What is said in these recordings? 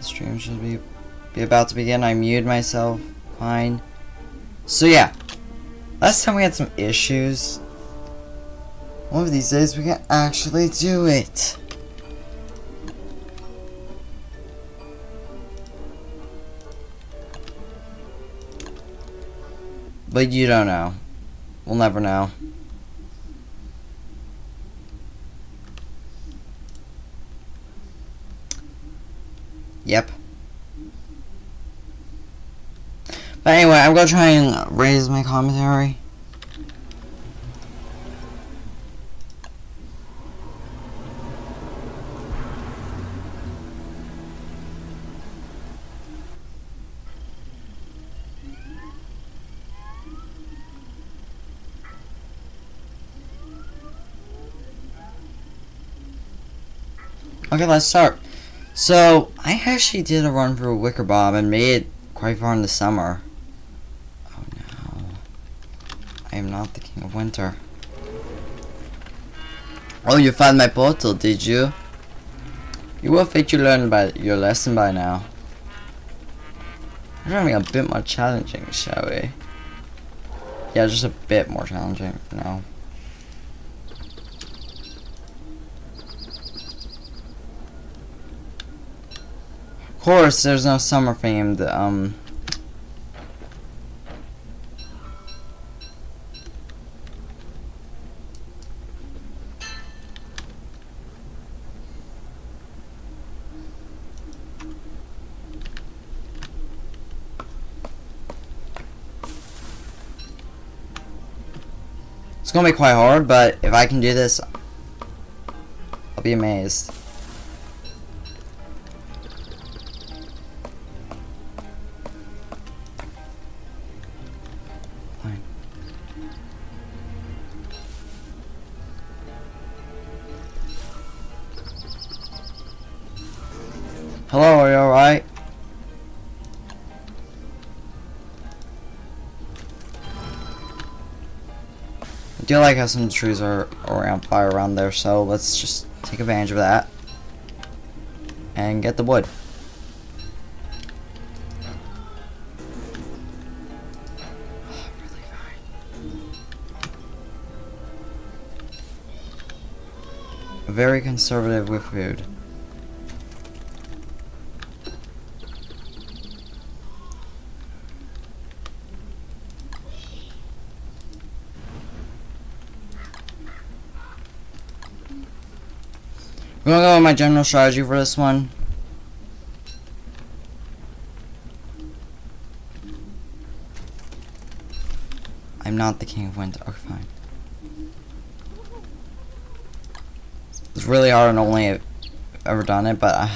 The stream should be about to begin. I muted myself. Fine. So yeah. Last time we had some issues. One of these days we can actually do it. But you don't know. We'll never know. Yep. But anyway, I'm gonna try and raise my commentary. Okay, let's start. So, I actually did a run through Wicker Bomb and made it quite far in the summer. Oh no. I am not the King of Winter. Oh, you found my portal, did you? You will think you learned your lesson by now. We're having a bit more challenging, shall we? Yeah, just a bit more challenging for now. Of course, there's no summer themed, it's gonna be quite hard, but if I can do this, I'll be amazed. Fine. Hello, are you alright? I do like how some trees are around fire around there, so let's just take advantage of that and get the wood. Really fine. Very conservative with food. We're gonna go with my general strategy for this one. I'm not the King of Winter. Okay, fine. It's really hard and only I've ever done it, but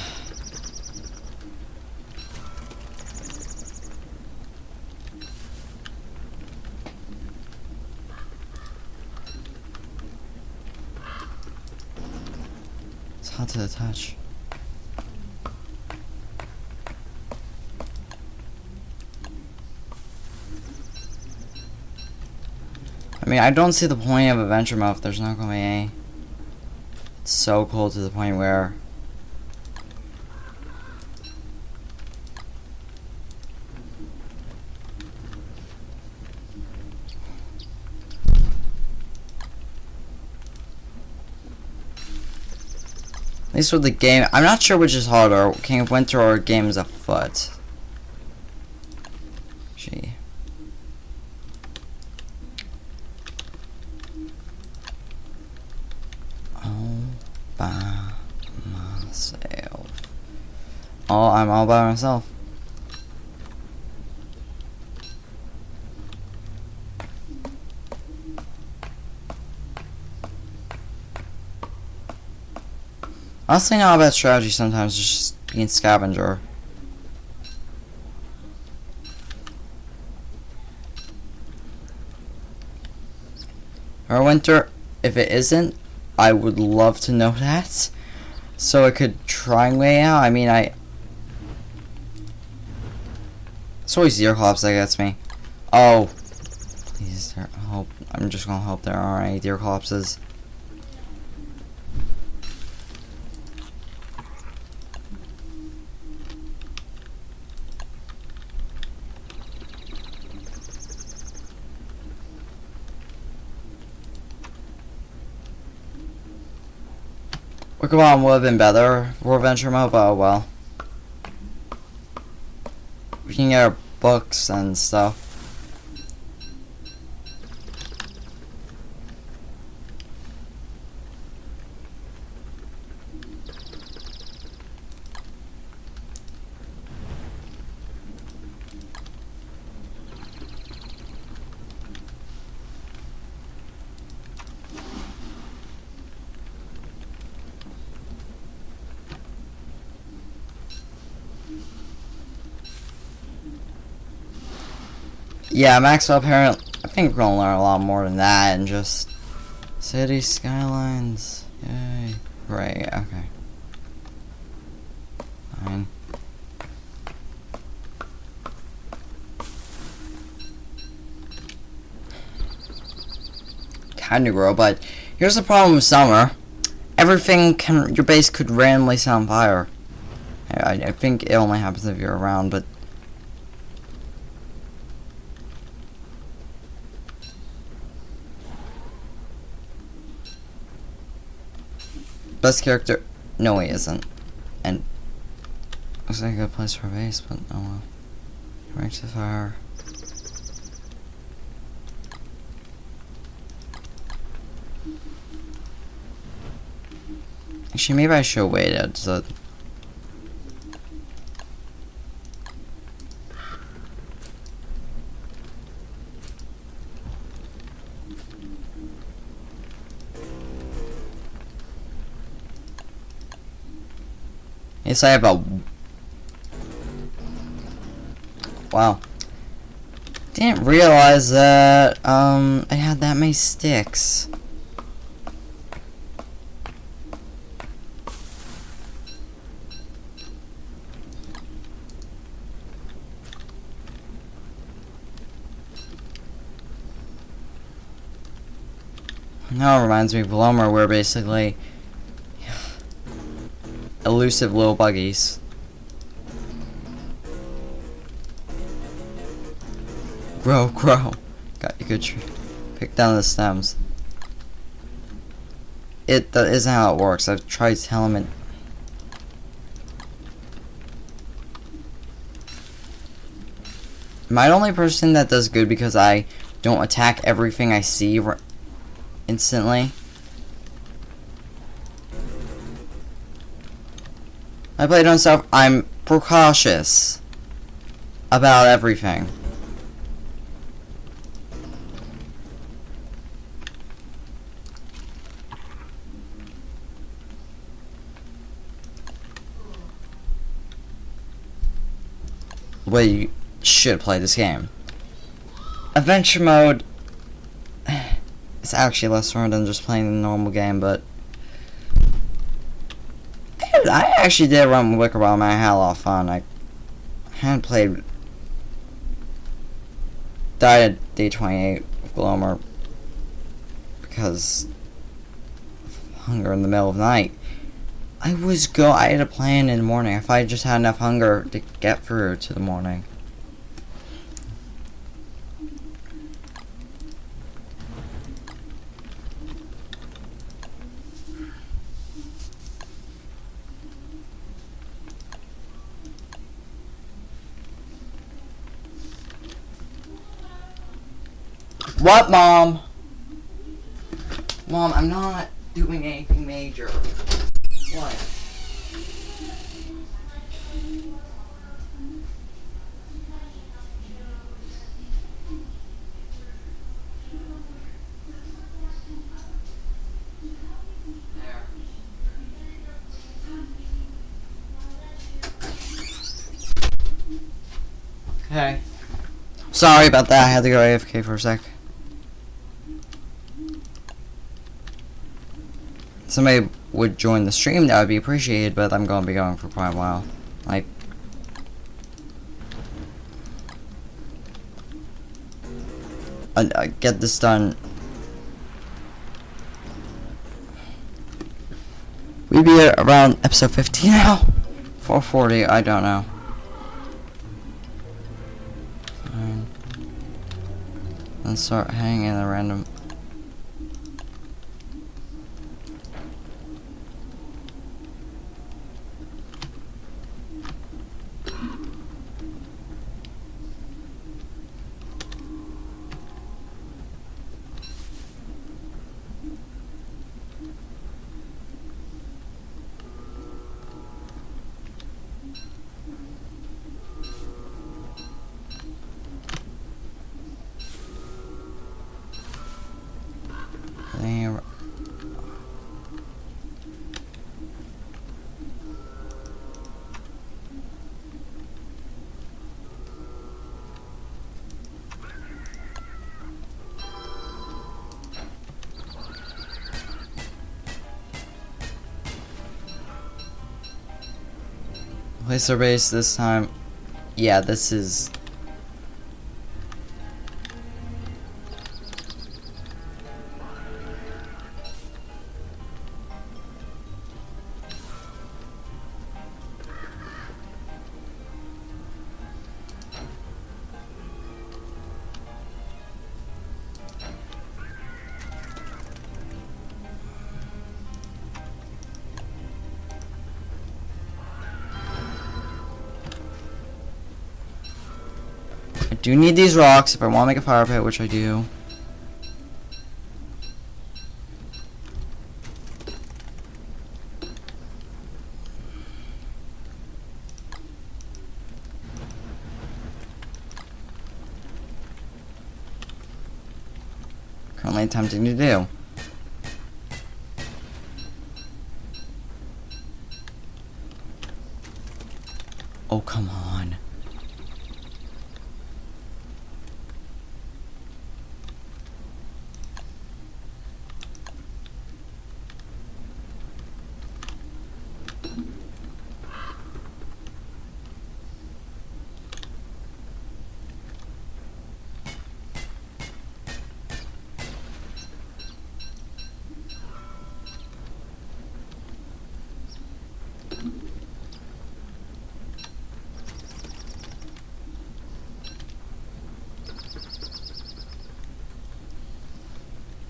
it's hot to the touch. I mean, I don't see the point of adventure mode if there's not gonna be any. It's so cold to the point where at least with the game, I'm not sure which is harder, King of Winter or Games Afoot. Gee. By myself. Oh, I'm all by myself. Honestly, not a bad strategy sometimes, just being scavenger. Or Winter, if it isn't, I would love to know that, so I could try and weigh out. I mean, it's always Deerclops that gets me. Oh, please, I'm just gonna hope there aren't any Deerclopses. Pokemon would have been better for adventure mode, but oh well. We can get our books and stuff. Yeah, Maxwell apparently, I think we're gonna learn a lot more than that and just city skylines. Yay. Right, okay. Fine. Kinda grow, but here's the problem with summer. Everything can, your base could randomly set on fire. I think it only happens if you're around, but best character? No, he isn't. And looks like a good place for a base, but oh well. Rectifier. Actually, maybe I should wait it so. Yes, I have a. Wow. Didn't realize that I had that many sticks. Now it reminds me of Glomar, where basically elusive little buggies. Grow. Got you good tree. Pick down the stems. That isn't how it works. I've tried telling him it. Am I the only person that does good because I don't attack everything I see instantly? I play on stuff. I'm precautious about everything. Well, you should play this game. Adventure mode is actually less fun than just playing the normal game, but I actually did run Wicker Ball, man. I had a lot of fun. I hadn't played. Died at day 28 with Glomar because of hunger in the middle of the night. I had a plan in the morning. If I just had enough hunger to get through to the morning. What, Mom? Mom, I'm not doing anything major. What? Okay. Sorry about that. I had to go AFK for a sec. Somebody would join the stream, that would be appreciated, but I'm going to be going for quite a while. Like, get this done. We'd be around episode 15 now? 440, I don't know. Fine. Then start hanging in a random. Place our base this time. Yeah, this is... I do need these rocks if I want to make a fire pit, which I do. Currently attempting to do. Oh, come on.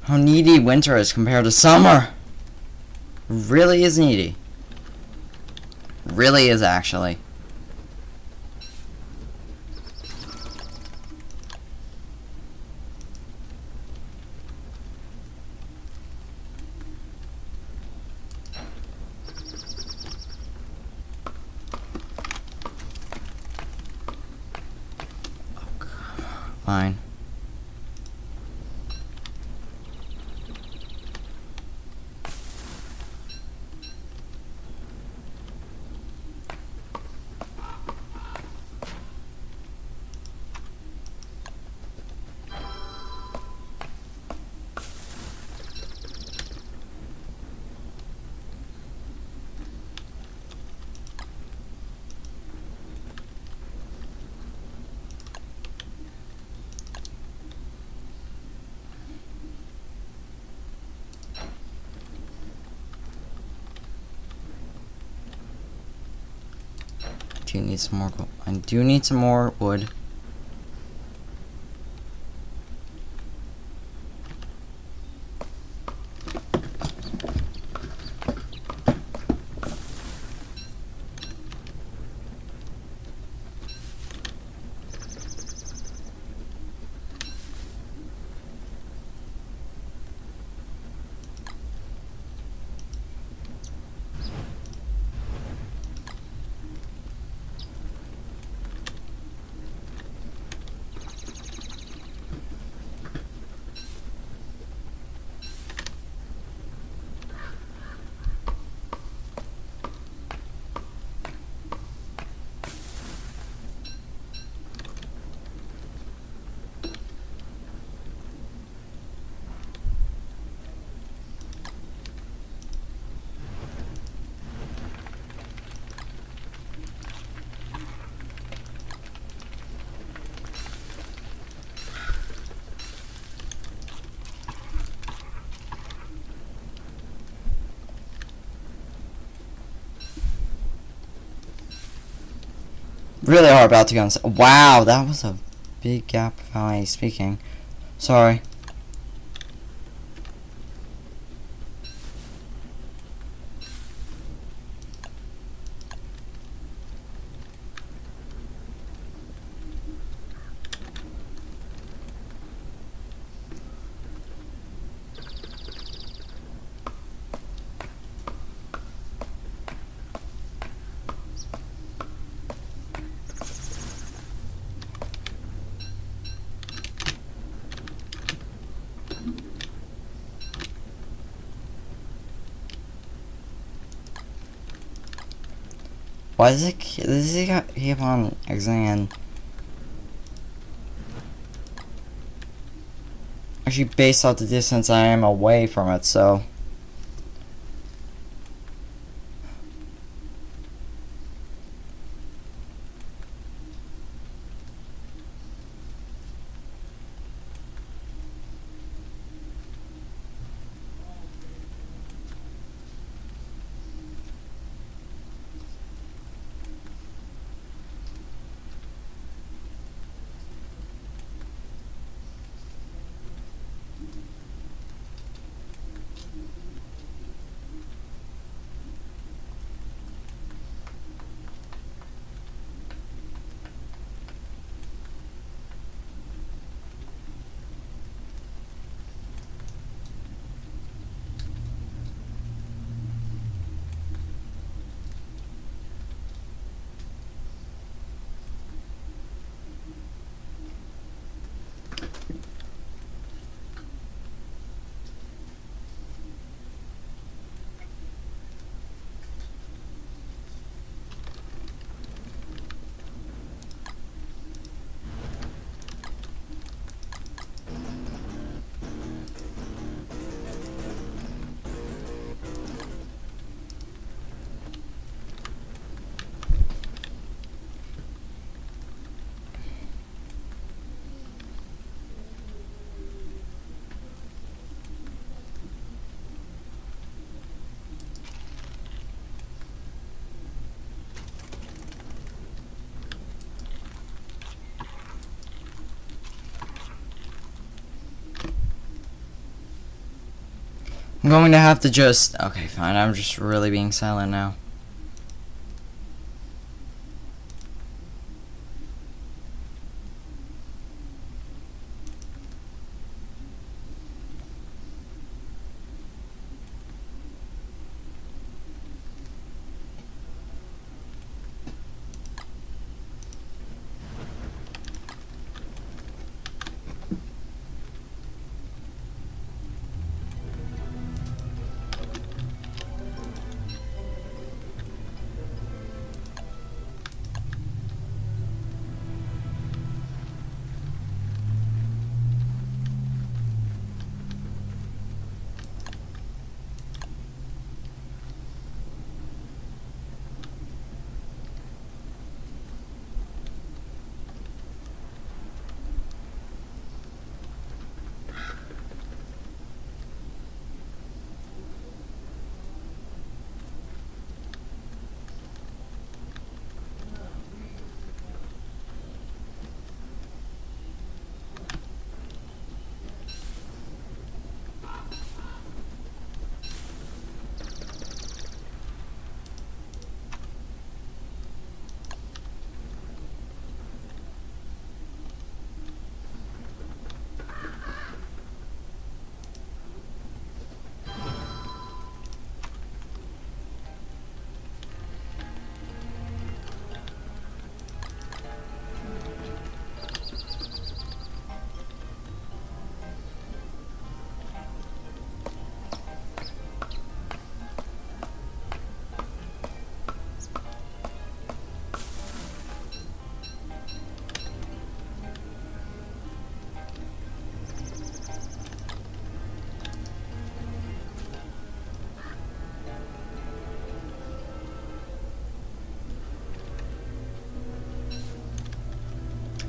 How needy winter is compared to summer. Really is needy. Really is, actually. Oh, come on. Fine. Do need some more gold. I do need some more wood. Really hard about to go on. Wow, that was a big gap of how I speaking. Sorry. Why does it keep on exiting in? Actually, based off the distance I am away from it, so. I'm going to have to just... Okay, fine. I'm just really being silent now.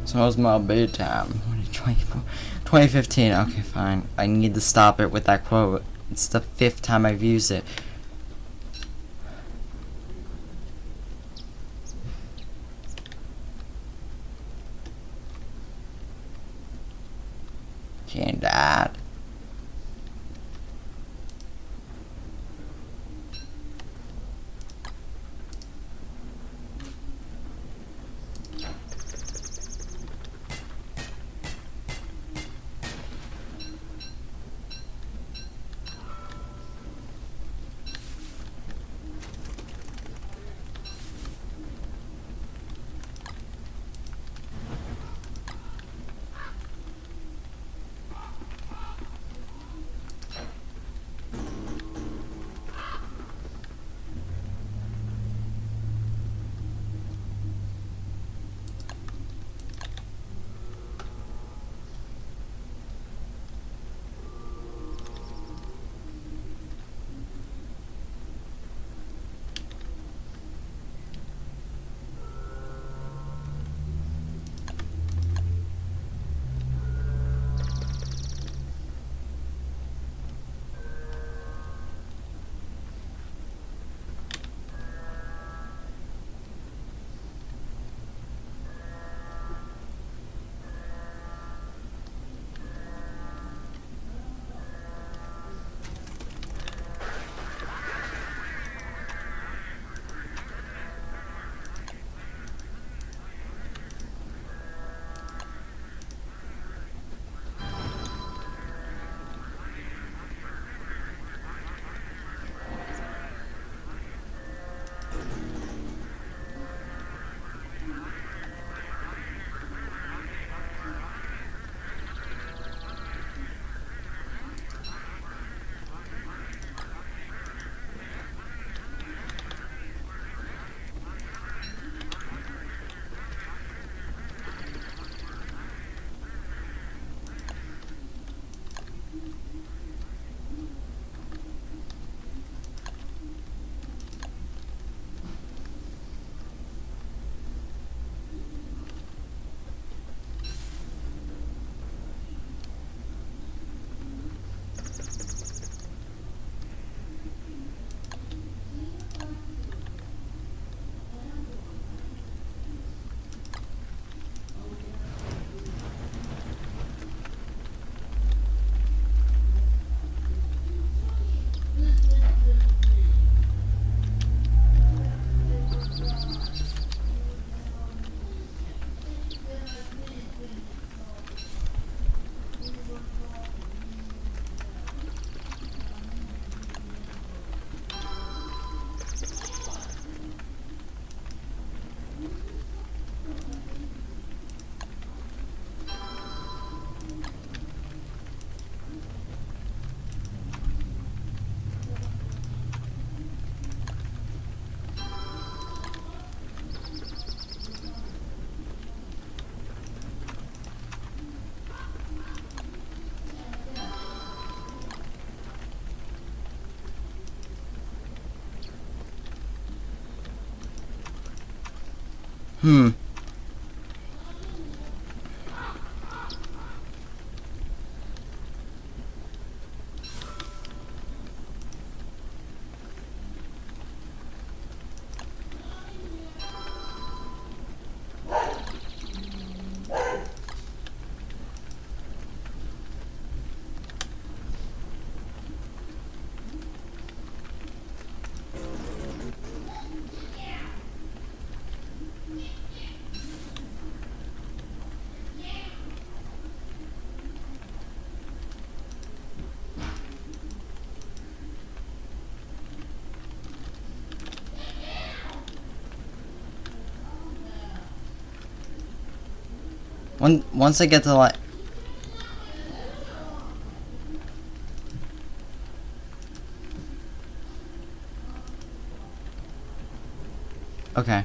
So it was my bedtime. 2015. Okay, fine. I need to stop it with that quote. It's the 5th time I've used it. Can't die. Once I get to like... Okay.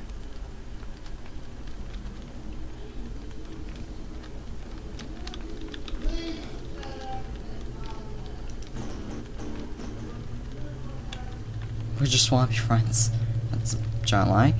We just want to be friends. That's a giant lie.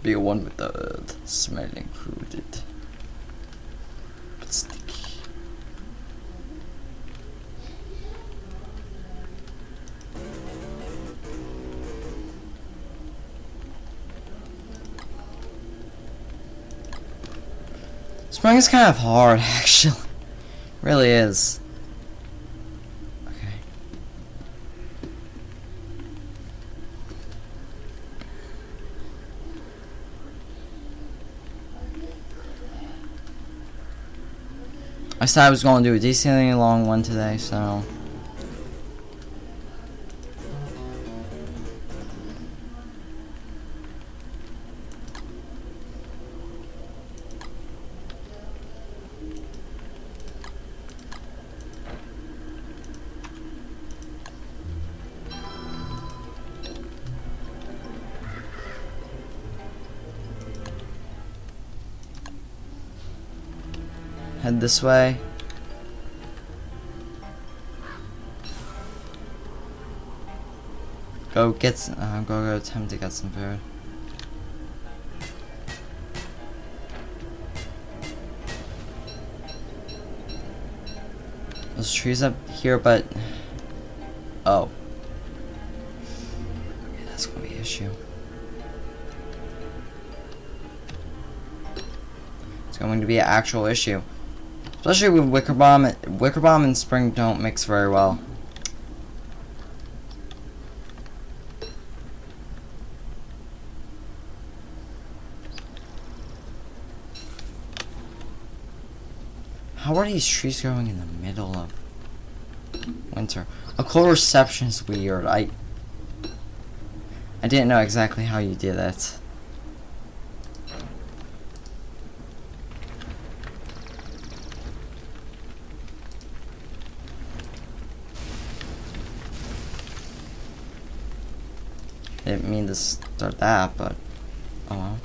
Be one with the earth, smell included. But sticky. Spring is kind of hard, actually. Really is. I said I was going to do a decently long one today, so... Head this way. Go attempt to get some food. There's trees up here, but oh, okay, that's gonna be an issue. It's going to be an actual issue. Especially with Wicker Bomb. Wicker Bomb and Spring don't mix very well. How are these trees growing in the middle of winter? A cold reception is weird. I didn't know exactly how you did it. Didn't mean to start that, but oh well.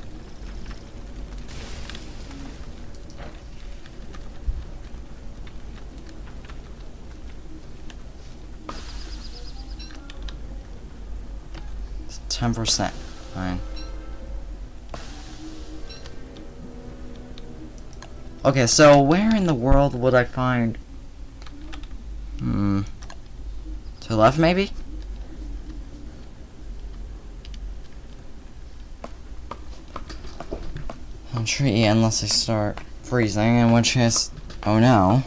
It's 10%. Fine. Okay, so where in the world would I find? To the left, maybe? Tree unless I start freezing, in which case, oh no.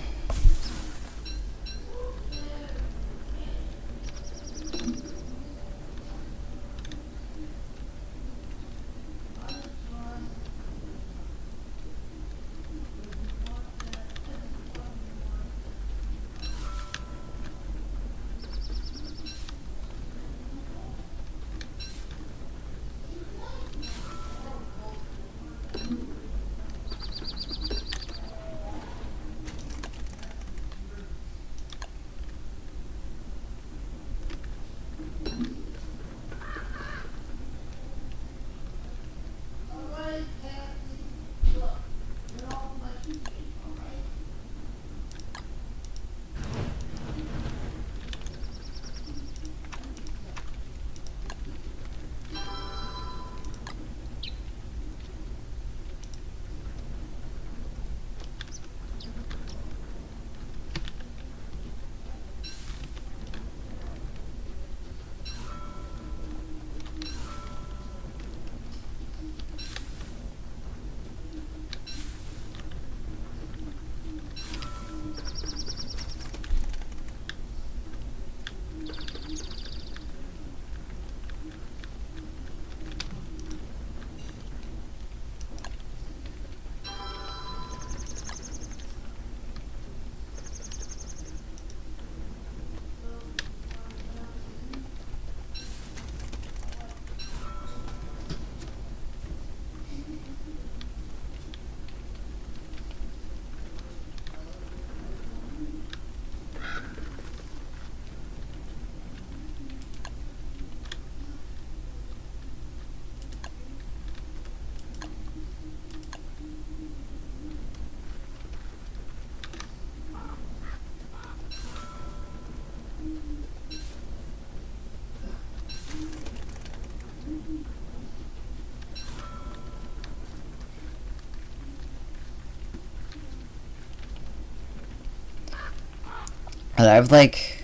I have like...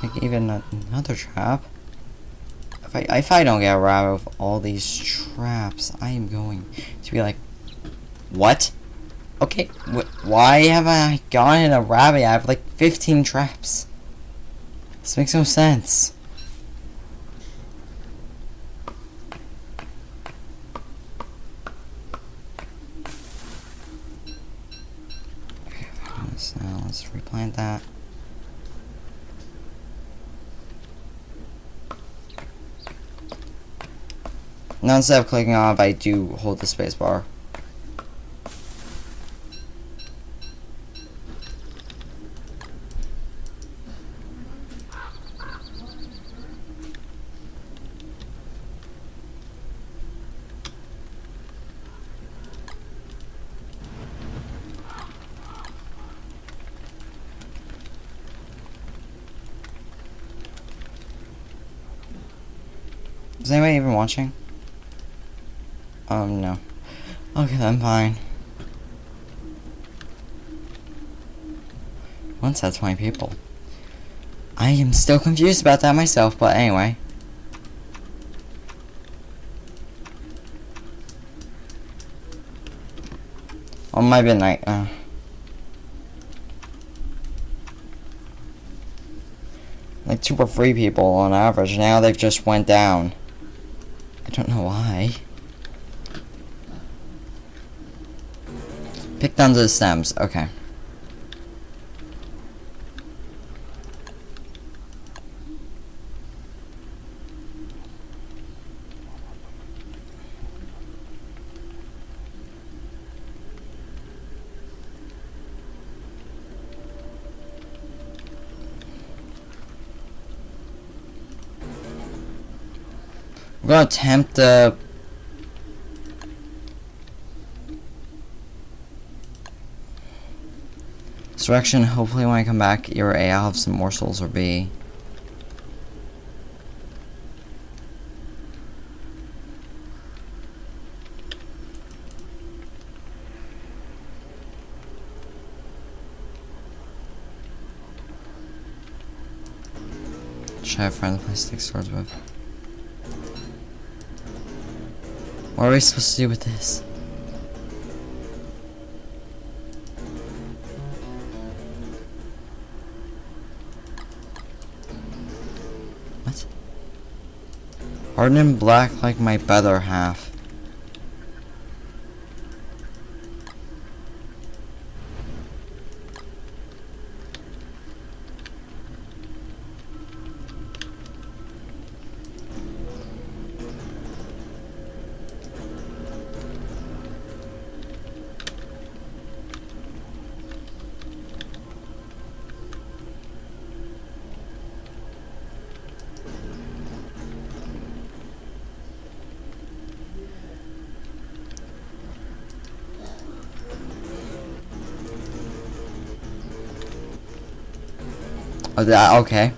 like even another trap. If I don't get a rabbit with all these traps, I am going to be like, what? Okay, why have I gotten a rabbit? I have like 15 traps. This makes no sense. Okay, now let's replant that. Now instead of clicking off, I do hold the space bar. Is anybody even watching? No. Okay, then fine. Once had 20 people. I am still confused about that myself, but anyway. On my midnight. Like 2 or 3 people on average. Now they've just went down. I don't know why. Pick down the stems. Okay. I'm gonna attempt the direction. Hopefully when I come back, either A, I'll have some morsels, or B. Should I have a friend to play stick swords with? What are we supposed to do with this? What? Hardened and black like my better half. Oh, that, okay.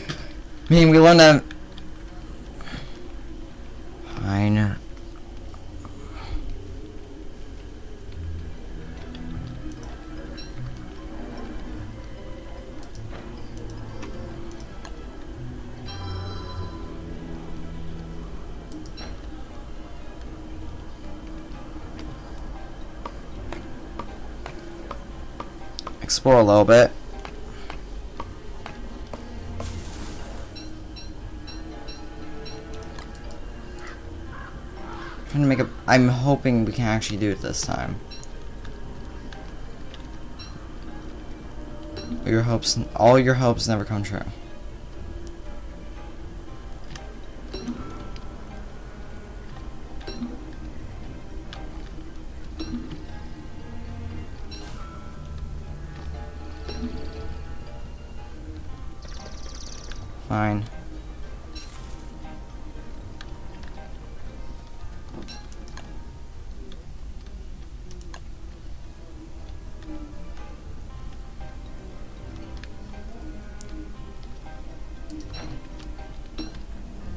I mean, we learned that. Fine. Explore a little bit. Trying to make a. I'm hoping we can actually do it this time. Your hopes, all your hopes never come true. Fine.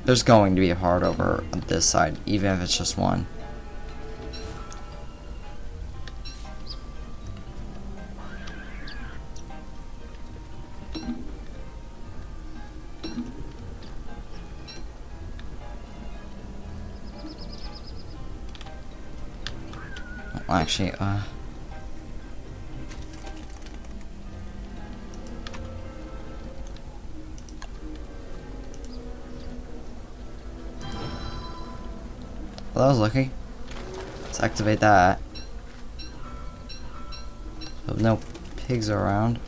There's going to be a heart over on this side, even if it's just one. Actually, well, that was lucky. Let's activate that. So no pigs around.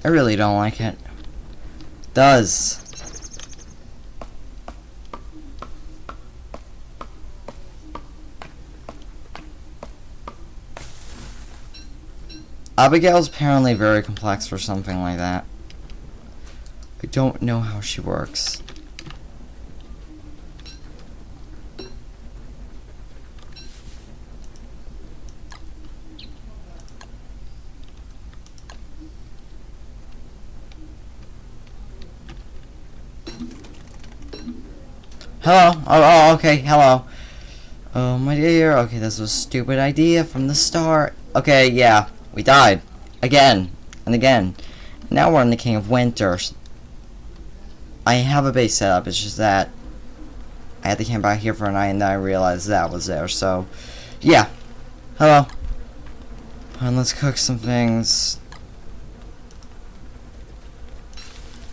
I really don't like it. Does. Abigail's apparently very complex or something like that. I don't know how she works. Hello? Oh, okay, hello. Oh, my dear. Okay, this was a stupid idea from the start. Okay, yeah, we died. Again, and again. Now we're in the King of Winter. I have a base set up, it's just that I had to camp out here for a night and then I realized that was there, so yeah. Hello. And let's cook some things.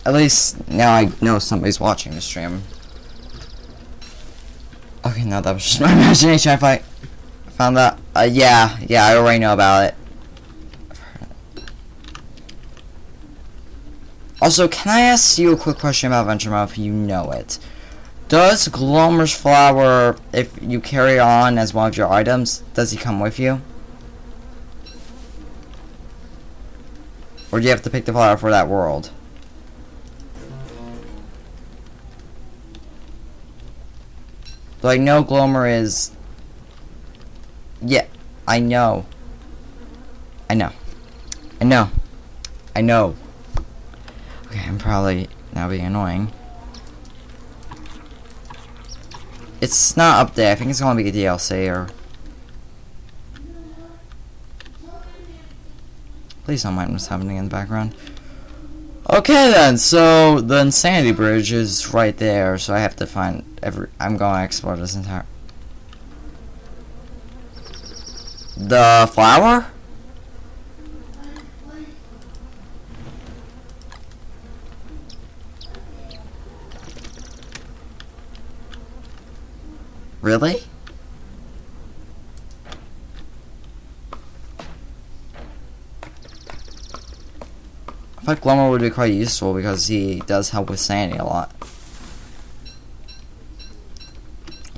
At least now I know somebody's watching the stream. Okay, no, that was just my imagination. I found that. Yeah, I already know about it. Also, can I ask you a quick question about Venture Mode if you know it? Does Glomer's flower, if you carry on as one of your items, does he come with you? Or do you have to pick the flower for that world? Though I know Glomer is... Yeah, I know. I know. Okay, I'm probably now being annoying. It's not up there. I think it's going to be a DLC or... Please don't mind what's happening in the background. Okay then, so the Insanity Bridge is right there, so I have to find I'm going to explore this entire... The flower? Really? I thought Glomer would be quite useful because he does help with sanity a lot.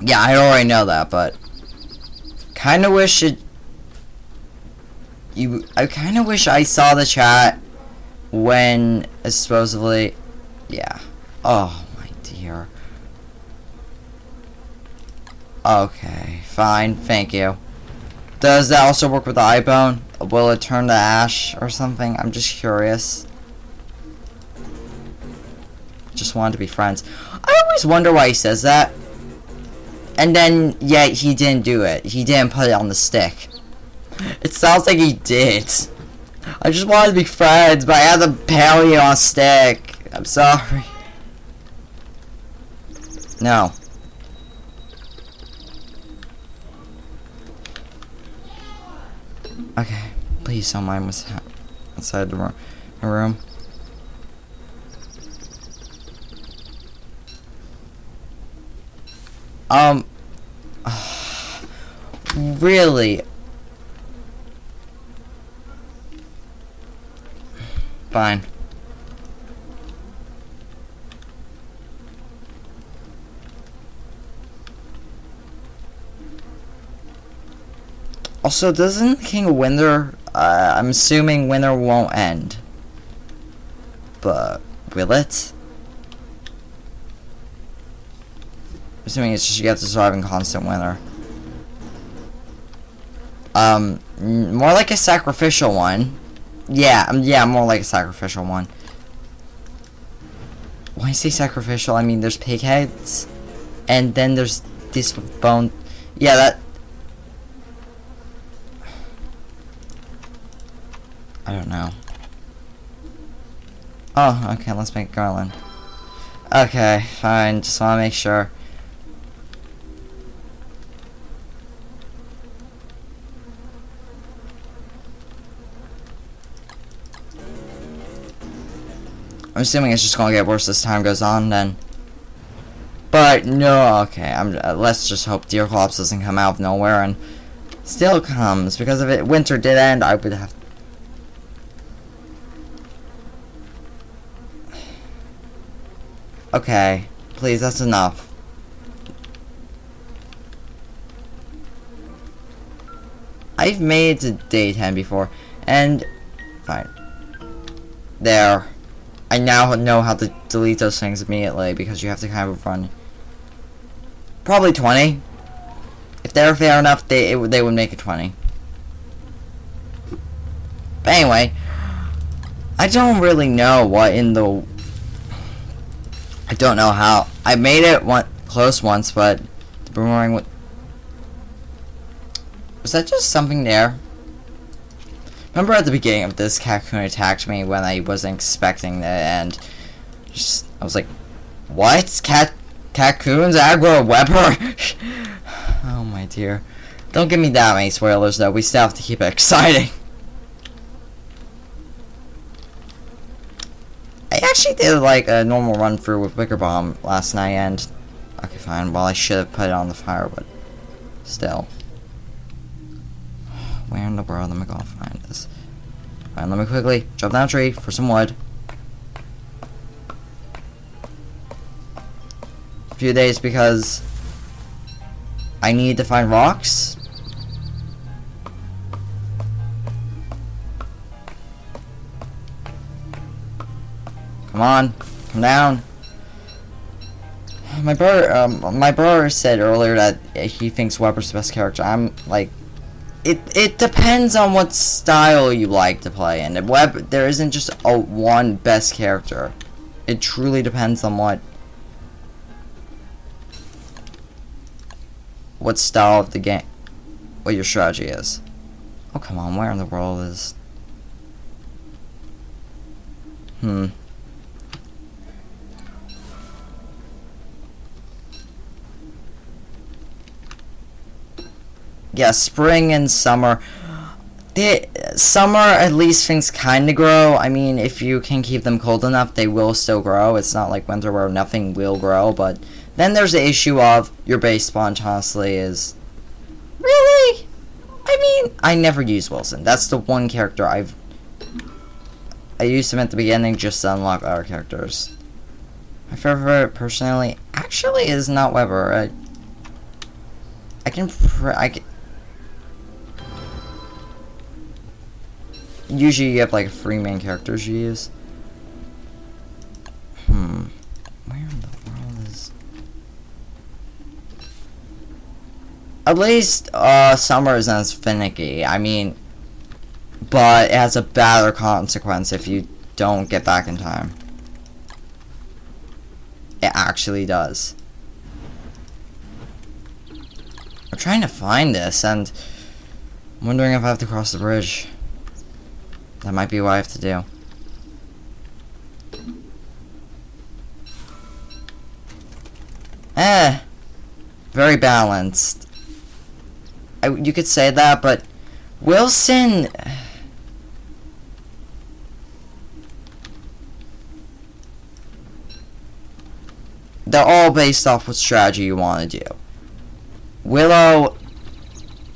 Yeah, I already know that, but kinda wish it... I kinda wish I saw the chat when supposedly... Yeah. Oh, my dear. Okay, fine, thank you. Does that also work with the eye bone? Will it turn to ash or something? I'm just curious. Just wanted to be friends. I always wonder why he says that. And then, yet he didn't do it. He didn't put it on the stick. It sounds like he did. I just wanted to be friends, but I had the paleo on a stick. I'm sorry. No. Okay, please don't mind what's outside the room. Really? Fine. Also, doesn't King of Winter, I'm assuming winter won't end. But, will it? I'm assuming it's just you have to survive in constant winter. More like a sacrificial one. Yeah, more like a sacrificial one. When I say sacrificial, I mean there's pig heads, and then there's this bone. Yeah, that. I don't know. Oh, okay, let's make garland. Okay, fine, just wanna make sure. I'm assuming it's just gonna get worse as time goes on then. But no, okay, let's just hope Deerclops doesn't come out of nowhere and still comes, because if winter did end, I would have. Okay, please, that's enough. I've made it to day 10 before, and fine. There. I now know how to delete those things immediately, because you have to kind of run. Probably 20. If they're fair enough, they would make it 20. But anyway, I don't really know what in the. I don't know how. I made it close once, but the boomerang would. Was that just something there? Remember at the beginning of this, Kakun attacked me when I wasn't expecting it, and just, I was like, what? Kakun's aggro Weber? Oh my dear. Don't give me that many spoilers though, we still have to keep it exciting. I actually did like a normal run through with Wicker Bomb last night, and okay fine, well I should have put it on the fire, but still. Where in the world am I gonna find this? Alright, let me quickly jump down a tree for some wood. A few days because I need to find rocks. Come on, come down. My brother said earlier that he thinks Weber's the best character. I'm like, it depends on what style you like to play in. There isn't just one best character. It truly depends on what style of the game, what your strategy is. Oh come on, where in the world is? Yeah, spring and summer. Summer, at least things kind of grow. I mean, if you can keep them cold enough, they will still grow. It's not like winter where nothing will grow, but then there's the issue of your base spawn honestly is. Really? I mean, I never use Wilson. That's the one character I used him at the beginning just to unlock other characters. My favorite, personally, actually is not Weber. I can. Usually you have like 3 main characters you use. Where in the world is? At least summer isn't as finicky. I mean, but it has a better consequence if you don't get back in time. It actually does. I'm trying to find this and I'm wondering if I have to cross the bridge. That might be what I have to do. Very balanced. You could say that, but Wilson. They're all based off what strategy you want to do. Willow,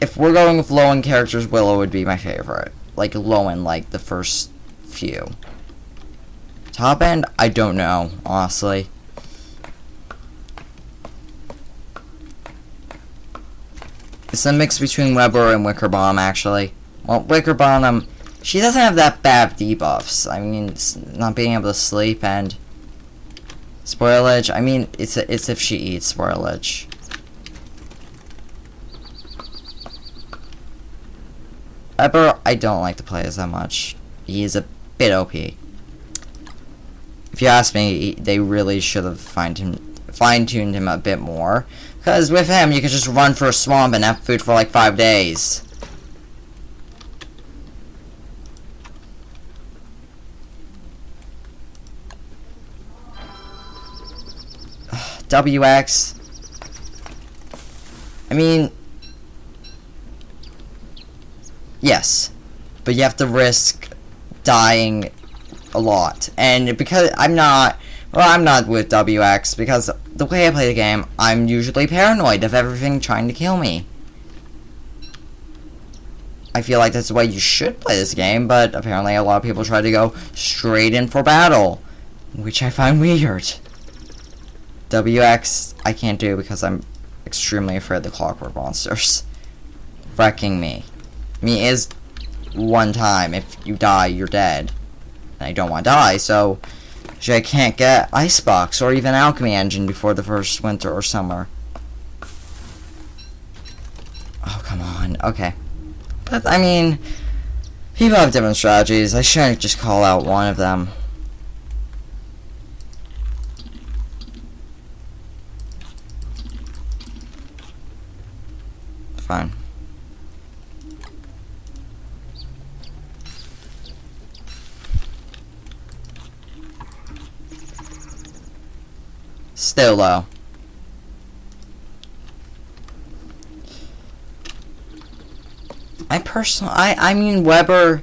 if we're going with low-end characters, Willow would be my favorite. Like low-end, like the first few. Top-end, I don't know, honestly. It's a mix between Weber and Wickerbottom, actually. Well, Wickerbottom, she doesn't have that bad debuffs. I mean, not being able to sleep and spoilage. I mean, it's if she eats spoilage. Weber, I don't like to play as that much. He is a bit OP. If you ask me, they really should have fine-tuned him a bit more. Because with him, you could just run for a swamp and have food for like 5 days. WX. I mean, yes, but you have to risk dying a lot. And because I'm not with WX, because the way I play the game, I'm usually paranoid of everything trying to kill me. I feel like that's the way you should play this game, but apparently a lot of people try to go straight in for battle, which I find weird. WX, I can't do because I'm extremely afraid of the clockwork monsters wrecking me. I mean, it is one time. If you die, you're dead. And I don't want to die, so I can't get Icebox or even Alchemy Engine before the first winter or summer. Oh, come on. Okay. But, I mean, people have different strategies. I shouldn't just call out one of them. Fine. Still low. I mean Weber.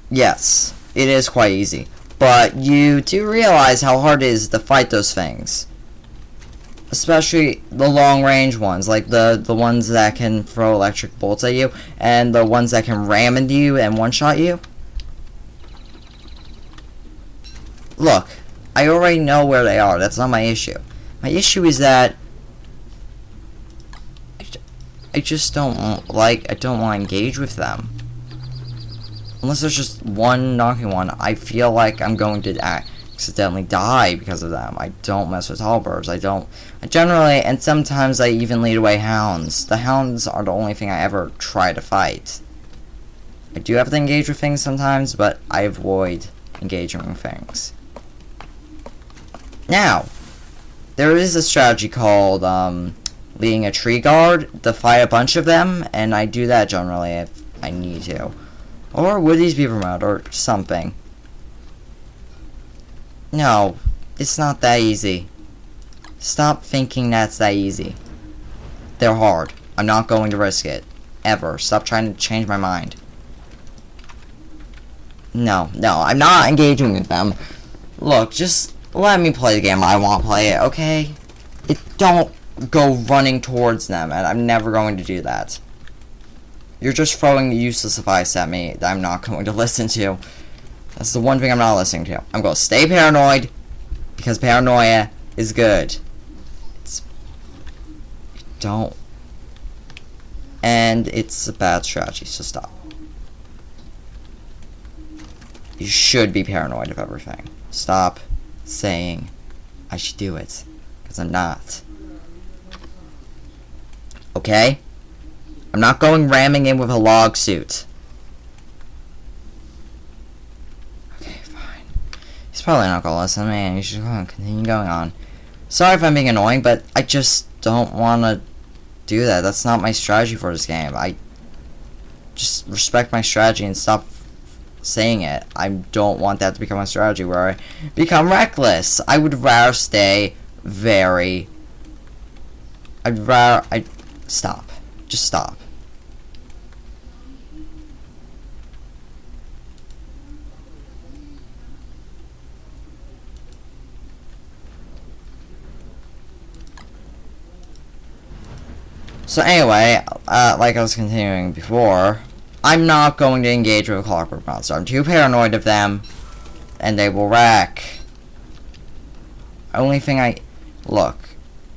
Yes, it is quite easy, but you do realize how hard it is to fight those things. Especially the long range ones, like the ones that can throw electric bolts at you, and the ones that can ram into you and one-shot you. Look, I already know where they are. That's not my issue. My issue is that I just don't want to engage with them. Unless there's just one knocking one, I feel like I'm going to accidentally die because of them. I don't mess with halberds. I generally, and sometimes I even lead away hounds. The hounds are the only thing I ever try to fight. I do have to engage with things sometimes, but I avoid engaging with things. Now, there is a strategy called leading a tree guard to fight a bunch of them, and I do that generally if I need to. Or Woody's Beaver Mode, or something. No, it's not that easy. Stop thinking that's that easy. They're hard. I'm not going to risk it. Ever. Stop trying to change my mind. No, I'm not engaging with them. Look, just let me play the game I want to play it, okay? Don't go running towards them, and I'm never going to do that. You're just throwing useless advice at me that I'm not going to listen to. That's the one thing I'm not listening to. I'm going to stay paranoid, because paranoia is good. And it's a bad strategy, so stop. You should be paranoid of everything. Stop saying I should do it, because I'm not. Okay? I'm not going ramming in with a log suit. Okay, fine. He's probably not gonna listen to me, and you should continue going on. Sorry if I'm being annoying, but I just don't want to do that. That's not my strategy for this game. I just respect my strategy and stop saying it. I don't want that to become my strategy where I become reckless. I would rather stay very... Stop. Just stop. So anyway, like I was continuing before, I'm not going to engage with a clockwork monster. I'm too paranoid of them, and they will wreck. Only thing look,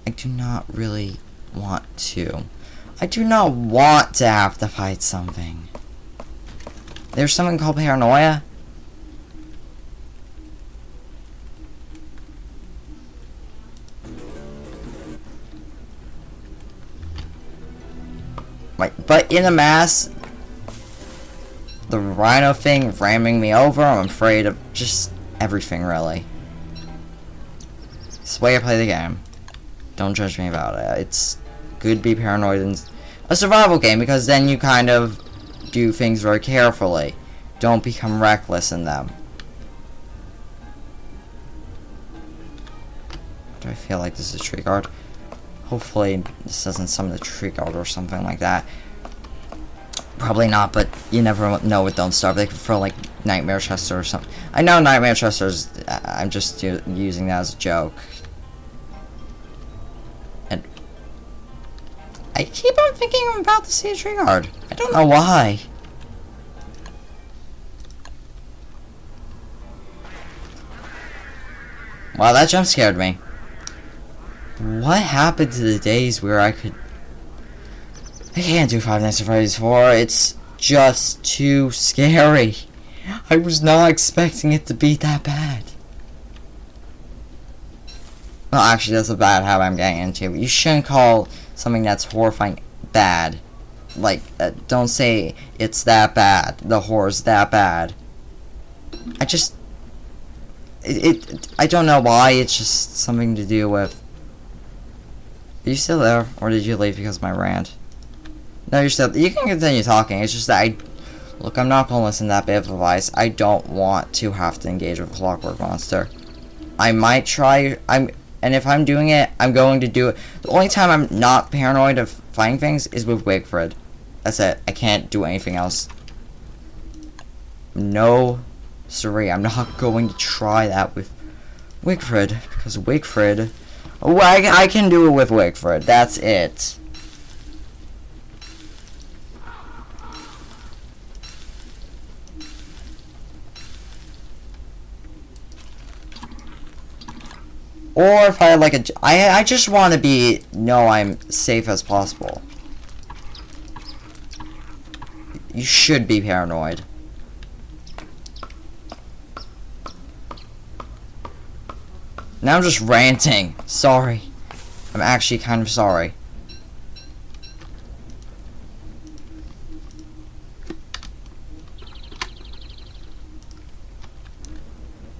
I do not really want to. I do not want to have to fight something. There's something called paranoia. Right, but in a mass, the rhino thing ramming me over, I'm afraid of just everything, really. It's the way I play the game. Don't judge me about it. It's good to be paranoid in a survival game, because then you kind of do things very carefully. Don't become reckless in them. Do I feel like this is a tree guard? Hopefully this doesn't summon the tree guard or something like that. Probably not, but you never know with Don't Starve. They could throw like Nightmare Chester or something. I know Nightmare Chester's, I'm just using that as a joke. And I keep on thinking I'm about to see a tree guard. I don't know why. Wow, that jump scared me. What happened to the days where I can't do Five Nights at Freddy's 4. It's just too scary. I was not expecting it to be that bad. Well, actually, that's a bad habit I'm getting into. You shouldn't call something that's horrifying bad. Like, don't say it's that bad. The horror's that bad. I don't know why. It's just something to do with. Are you still there, or did you leave because of my rant? No, you're still. You can continue talking. It's just that look, I'm not gonna listen to that bit of advice. I don't want to have to engage with a Clockwork Monster. I might try. And if I'm doing it, I'm going to do it. The only time I'm not paranoid of fighting things is with Wigfrid. That's it. I can't do anything else. No, sorry, I'm not going to try that with Wigfrid, because Wigfrid. Oh, I can do it with Wigfrid. That's it. Or if I had like I just want to know I'm safe as possible. You should be paranoid. Now I'm just ranting. Sorry. I'm actually kind of sorry.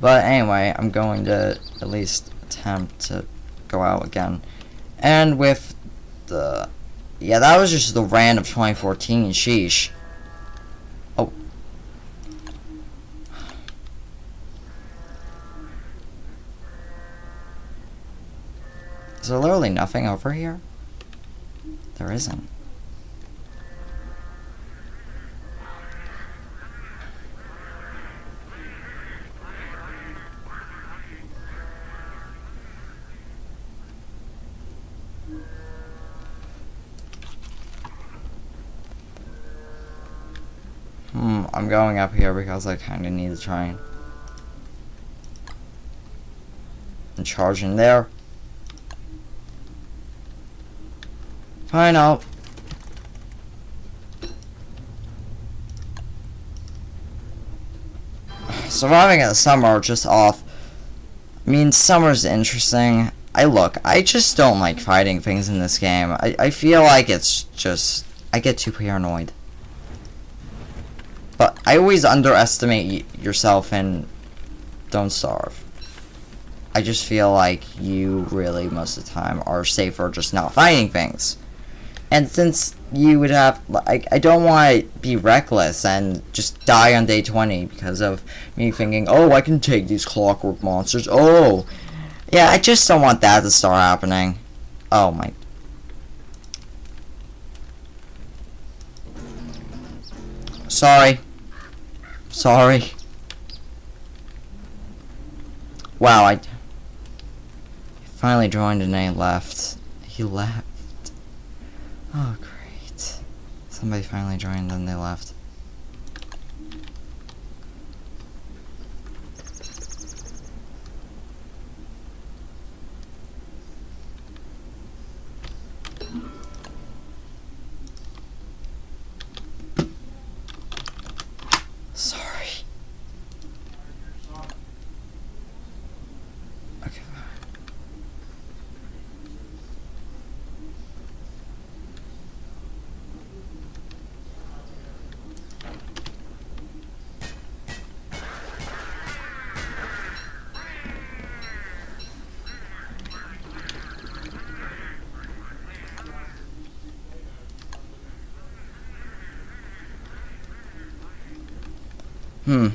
But anyway, I'm going to at least attempt to go out again. And with the... Yeah, that was just the rant of 2014, sheesh. Oh. Is there literally nothing over here? There isn't. I'm going up here because I kind of need to try and charge in there. Fine, out. Surviving in the summer just off. I mean, summer's interesting. I just don't like fighting things in this game. I feel like it's just... I get too paranoid. But I always underestimate yourself in Don't Starve. I just feel like you really, most of the time, are safer just not fighting things. And since you would have... I don't want to be reckless and just die on day 20 because of me thinking, oh, I can take these Clockwork Monsters. Oh, yeah, I just don't want that to start happening. Oh, my... Sorry. Sorry. Wow, I finally joined and then he left. He left. Oh, great. Somebody finally joined and they left. Hmm.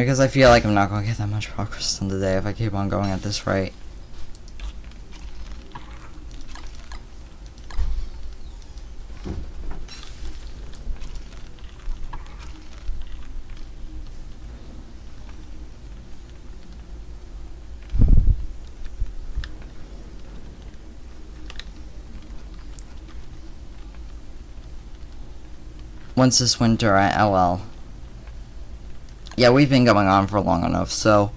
Because I feel like I'm not going to get that much progress done today if I keep on going at this rate. Once this winter, well. Yeah, we've been going on for long enough, so...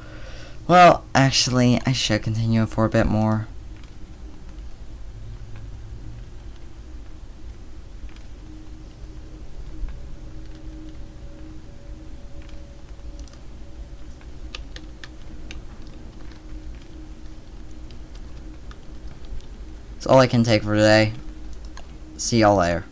Well, actually, I should continue for a bit more. That's all I can take for today. See y'all later.